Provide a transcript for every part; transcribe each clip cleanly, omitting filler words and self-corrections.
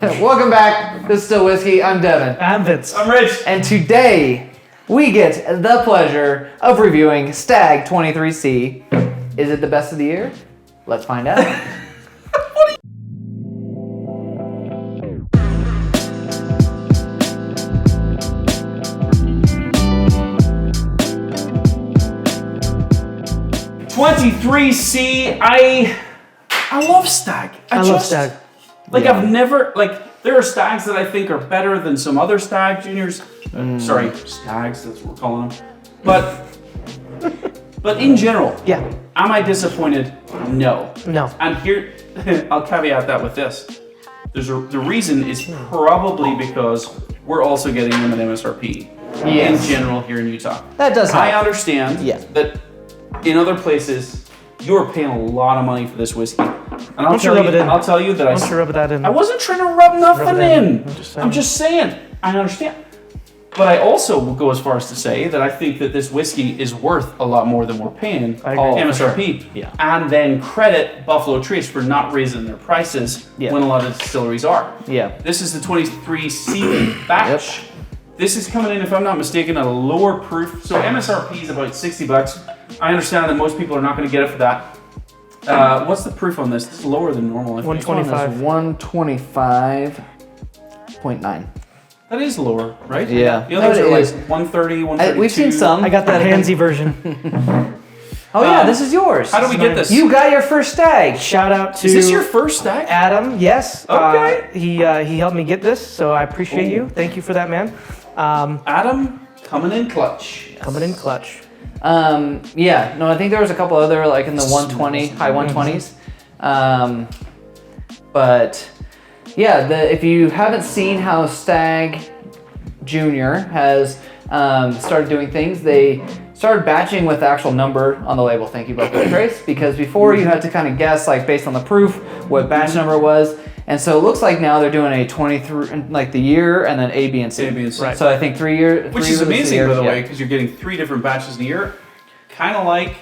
Welcome back. This is Still Whiskey. I'm Devin. I'm Vince. I'm Rich. And today we get the pleasure of reviewing Stagg 23C. Is it the best of the year? Let's find out. '23C. I love Stagg. I love Stagg. Like I've never there are Staggs that I think are better than some other Stagg juniors. Sorry, Staggs. That's what we're calling them. But in general, Yeah. am I disappointed? No. No. And here, I'll caveat that with this. The reason is probably because we're also getting them at MSRP Yes. in general here in Utah. That does help. I understand that in other places you're paying a lot of money for this whiskey, and I'll tell you that I wasn't trying to rub nothing in. I'm just saying I understand. But I also will go as far as to say that I think that this whiskey is worth a lot more than we're paying MSRP. Sure. Yeah. And then credit Buffalotrace for not raising their prices when a lot of distilleries are. Yeah. This is the 23C batch. Yep. This is coming in, if I'm not mistaken, at a lower proof. So MSRP is about $60. I understand that most people are not going to get it for that. What's the proof on this? This is lower than normal. 125. 125.9. That is lower, right? Yeah. The others are like 130, 132. We've seen some. I got that handsy version. Oh yeah, this is yours. How do we get this? You got your first Stagg. Shout out to Is this your first Stagg? Adam? Yes. Okay. He helped me get this, so I appreciate you. Thank you for that, man. Adam coming in clutch. Coming in clutch. Yeah. No, I think there was a couple other like in the 120, high 120s. But yeah, if you haven't seen how Stagg Junior has started doing things, they started batching with the actual number on the label. Thank you, Buffalotrace, because before you had to kind of guess, like based on the proof, what batch number was. And so it looks like now they're doing a 23, like the year, and then A, B, and C. A, B, and C. Right. So I think 3 years. Which is amazing, by the way, because you're getting 3 different batches in a year, kind of like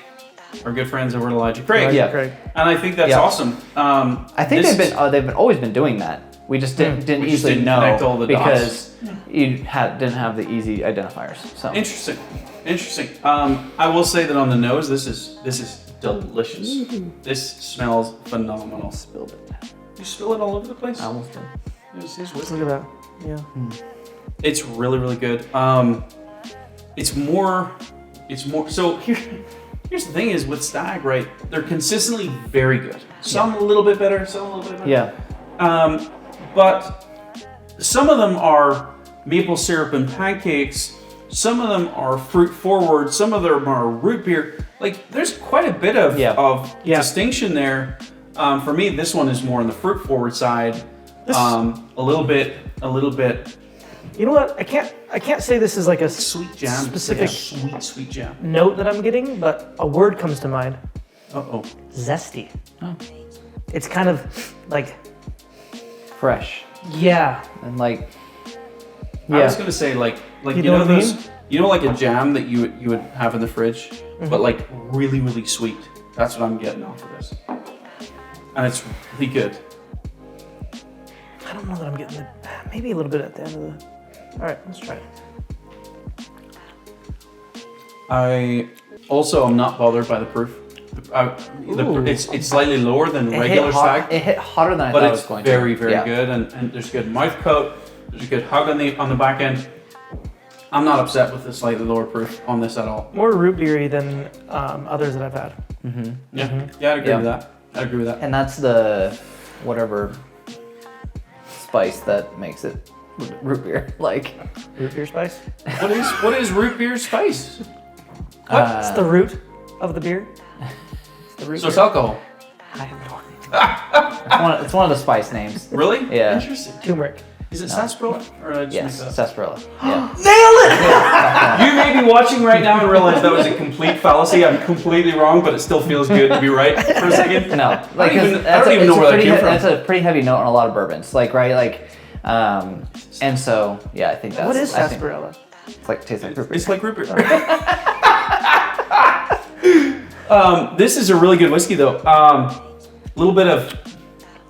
our good friends over at Elijah Craig. Craig. And I think that's awesome. I think they've always been doing that. We just didn't usually know all the because you didn't have the easy identifiers. So Interesting. I will say that on the nose, this is delicious. This smells phenomenal. spilled it. You spill it all over the place. I almost did. Look at that. Yeah. It's really, really good. It's more. So here's the thing: is with Stagg, right? They're consistently very good. Some a little bit better. Some a little bit better. Yeah. But some of them are maple syrup and pancakes. Some of them are fruit forward. Some of them are root beer. Like there's quite a bit of distinction there. For me, this one is more on the fruit forward side. A little bit. You know what? I can't say this is like a Sweet jam. specific Sweet jam. note that I'm getting, but a word comes to mind. Zesty. Oh. It's kind of like Fresh and like. I was gonna say like you know what I those mean? you know like a jam that you would have in the fridge, but like really, really sweet. That's what I'm getting off of this. And it's really good. I don't know that I'm getting maybe a little bit at the end of the. All right, let's try it. I also am not bothered by the proof. It's slightly lower than regular Stagg. It hit hotter than I but thought it was it's going very, to. very good, and there's a good mouth coat. There's a good hug on the back end. I'm not upset with the slightly lower proof on this at all. More root beery than others that I've had. Yeah, I'd agree with that. I'd agree with that. And that's the whatever spice that makes it root beer. Like Root beer spice? What is root beer spice? It's the root of the beer. So it's alcohol. I have no idea. It's one of the spice names. Really? Yeah. Interesting. Turmeric. Is it sarsaparilla? Or did I just Yes, make that up? sarsaparilla. Yeah. Nailed it! You may be watching right now and realize that was a complete fallacy. I'm completely wrong, but it still feels good to be right for a second. No, like I don't even know where that came from. That's a pretty heavy note on a lot of bourbons, like right, like, and so yeah, I think that's. What is sarsaparilla? It's like tastes like root beer. It's like root beer. This is a really good whiskey though. Little bit of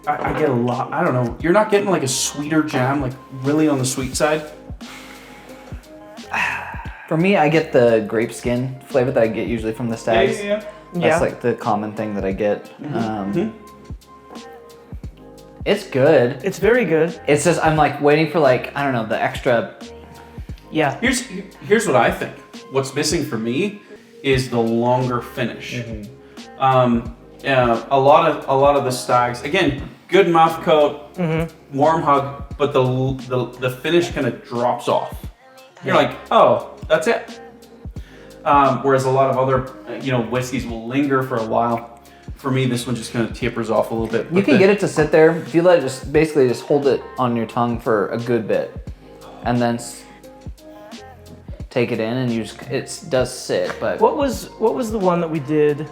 I get a lot. I don't know. You're not getting like a sweeter jam, like really on the sweet side. For me, I get the grape skin flavor that I get usually from the Staggs. Yeah. That's like the common thing that I get. It's good. It's very good. It's just I'm like waiting for like I don't know the extra. Yeah. Here's what I think. What's missing for me is the longer finish. A lot of the Staggs, again, good mouth coat, warm hug, but the finish kind of drops off. You're like, oh, that's it. Whereas a lot of other whiskeys will linger for a while. For me, this one just kind of tapers off a little bit. You can get it to sit there if you let it just hold it on your tongue for a good bit, and then take it in, and it does sit. But what was the one that we did?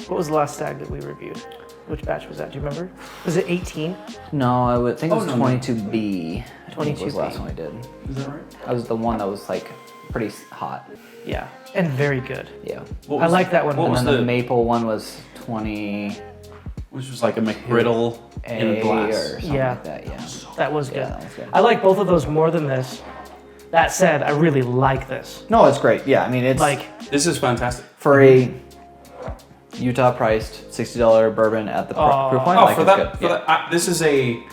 What was the last Stagg that we reviewed? Which batch was that? Do you remember? Was it 18? No, I would think it was 22B. 22B was the last one I did. Is that right? That was the one that was like pretty hot. Yeah, and very good. Yeah. I like that one. And then the maple one was 20. Which was like a McBriddle in a glass. Or something like that. Yeah. That was good. Yeah, that was good. I like both of those more than this. That said, I really like this. No, it's great. Yeah, I mean it's like This is fantastic. for a Utah priced $60 bourbon at the proof point. Oh, like, for it's that, good. this is a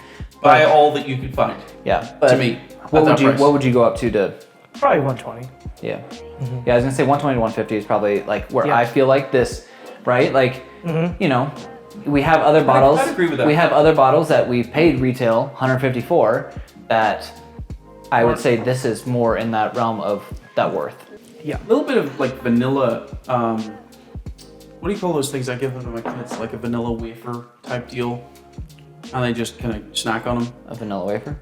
buy all that you could find. Yeah, but To me, what at would that you price. what would you go up to? probably 120. Yeah, yeah. I was gonna say 120 to 150 is probably like where Yeah. I feel like this, right? Like we have other bottles. I'd agree with that. We have other bottles that we've paid retail 150 for. That I would say this is more in that realm of that worth. Yeah. A little bit of like vanilla. What do you call those things I give them to my kids? Like a vanilla wafer type deal, and they just kind of snack on them. A vanilla wafer.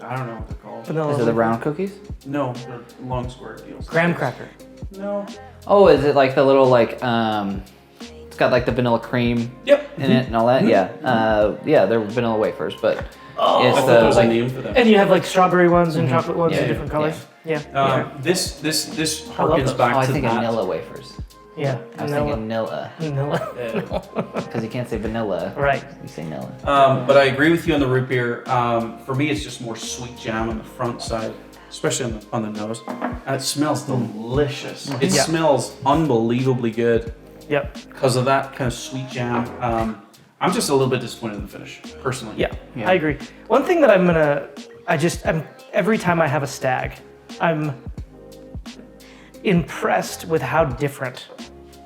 I don't know what they're called. Vanilla. Is it the round cookies? No, they're long square deals. Graham cracker. No. Oh, is it like the little like it's got like the vanilla cream Yep. in it and all that? Yeah. Yeah, they're vanilla wafers, but it's I thought the there was like a name for them. And you have like strawberry ones and chocolate ones Yeah, in different colors. Yeah. This I love harkens those. back oh, I to think that. vanilla wafers. Yeah. I was thinking Nilla Vanilla. because you can't say vanilla. Right. You say Nilla. But I agree with you on the root beer. For me, it's just more sweet jam on the front side, especially on the nose. And it smells delicious. It Yeah. smells unbelievably good Yep. because of that kind of sweet jam. I'm just a little bit disappointed in the finish, personally. Yeah, Yeah. I agree. One thing that I'm every time I have a Stagg, I'm impressed with how different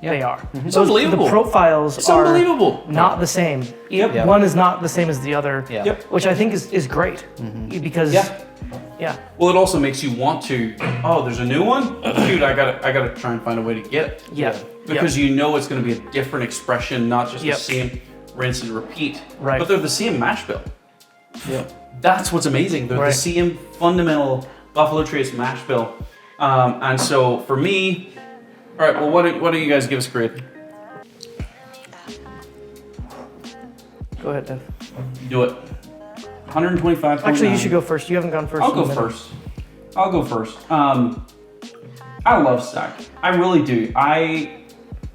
they are. It's unbelievable. The profiles It's are unbelievable. not the same. Yep. Yep. One is not the same as the other, Yeah. Yep. which I think is great because yeah. Well, it also makes you want to. Oh, there's a new one. Dude, I gotta try and find a way to get it. Yeah. Because you know it's going to be a different expression, not just Yep. the same rinse and repeat. Right. But they're the same mash bill. Yeah. That's what's amazing. They're the Right. same fundamental buffalotrace mash bill. And so for me, all right. Well, what do you guys give us a grade? Go ahead, Dev. Do it. 125. Actually, you should go first. You haven't gone first. I'll in go a minute. first. I'll go first. I love Stagg. I really do. I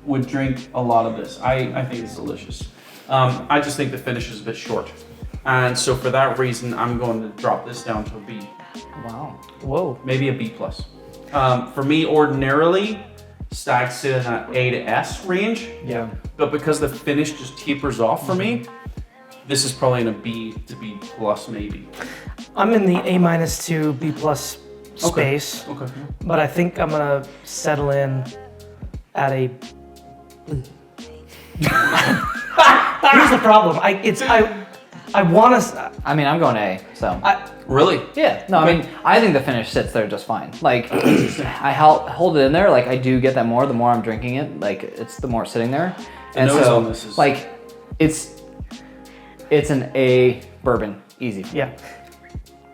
would drink a lot of this. I think it's delicious. I just think the finish is a bit short. And so for that reason, I'm going to drop this down to a B. Wow. Whoa. Maybe a B+. For me, ordinarily, Staggs sit in that A to S range. Yeah. But because the finish just tapers off for me, this is probably in a B to B+, maybe. I'm in the A- to B+ space, Okay. but I think I'm gonna settle in at a. Here's the problem. I want to. I mean, I'm going A. So. Really? Yeah. No, I mean, I think the finish sits there just fine. Like, I hold it in there. Like, I do get that more. The more I'm drinking it, like, it's the more it's sitting there. And nose so, on this is- like, it's an A bourbon, easy. Yeah.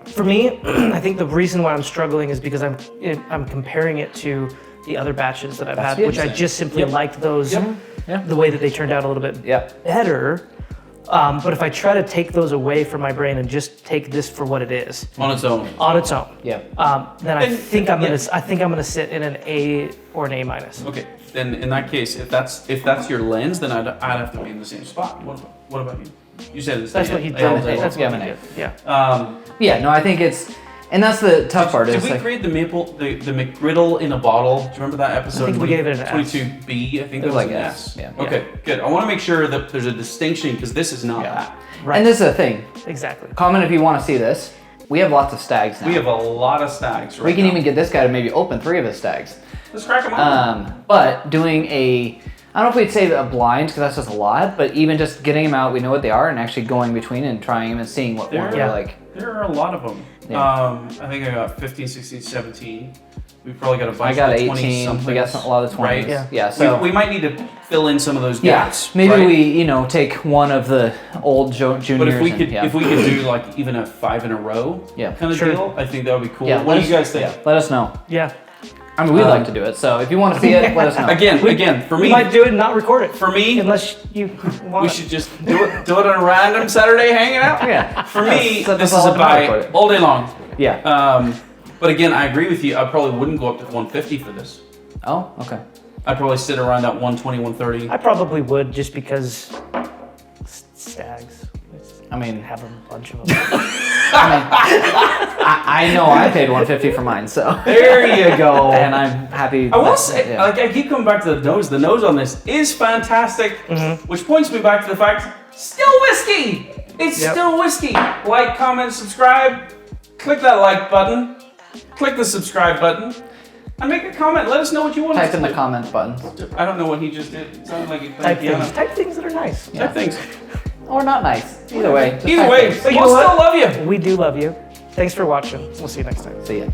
For me, I think the reason why I'm struggling is because I'm comparing it to the other batches that I've had, it. which I just simply liked those, Yeah. the way that they turned out a little bit better. But if I try to take those away from my brain and just take this for what it is On its own. on its own, Yeah. then I think I'm gonna sit in an A or an A-. Okay. then in that case, if that's your lens, then I'd have to be in the same spot. What about you? You said it's that's what he did. That's what he did. Yeah. Yeah. No, I think it's, and that's the tough part. Did we create the McGriddle in a bottle? Do you remember that episode? I think we gave it an 22B. I think it was like S. Yeah. Okay, good. I want to make sure that there's a distinction because this is not that. Right. And this is the thing. Exactly. Comment if you want to see this. We have lots of stags now. We have a lot of stags right We can now. even get this guy to maybe open 3 of his stags. Let's crack them open. But doing I don't know if we'd say a blind because that's just a lot, but even just getting them out, we know what they are, and actually going between and trying them and seeing what one they're like. There are a lot of them. Yeah. I think I got 15, 16, 17. We probably got a bunch I got of 18. We got a lot of 20s. Right? Yeah. So we might need to fill in some of those gaps. Maybe right? we take one of the old juniors. But if we could do like even a 5 in a row kind of deal, I think that would be cool. Yeah, what do you guys think? Yeah, let us know. Yeah. I mean, we'd like to do it. So if you want to see it, let us know. Again, for me, we might do it and not record it. For me, unless you want. We should just do it on a random Saturday hanging out. Yeah. For me, this is a buy all day long. Yeah. But again, I agree with you. I probably wouldn't go up to 150 for this. Oh, okay. I'd probably sit around that 120, 130. I probably would just because stags. I mean, have a bunch of them. I know I paid 150 for mine, so there you go. And I'm happy. I will say, like, I keep coming back to the nose. The nose on this is fantastic, which points me back to the fact, still whiskey. It's still whiskey. Like, comment, subscribe. Click that like button. Click the subscribe button. And make a comment. Let us know what you want. Type in the comment button. I don't know what he just did. It sounded like he type things. Type things that are nice. Type things. Or not nice. Either way. Either way. We'll still love you. We do love you. Thanks for watching. We'll see you next time. See ya.